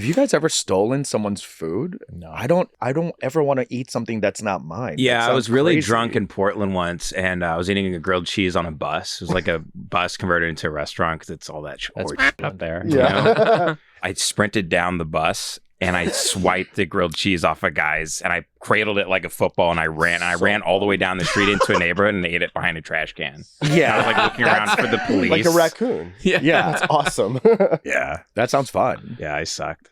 Have you guys ever stolen someone's food? No. I don't ever want to eat something that's not mine. Yeah, I was really crazy. drunk in Portland once, and I was eating a grilled cheese on a bus. It was like a bus converted into a restaurant because it's all that That's horse up there. you Yeah. know? I sprinted down the bus and I swiped the grilled cheese off a guy's, and I cradled it like a football, and I ran all the way down the street into a neighborhood and ate it behind a trash can. Yeah. I was like looking around for the police. Like a raccoon. Yeah. That's awesome. Yeah. That sounds fun. Yeah, I sucked.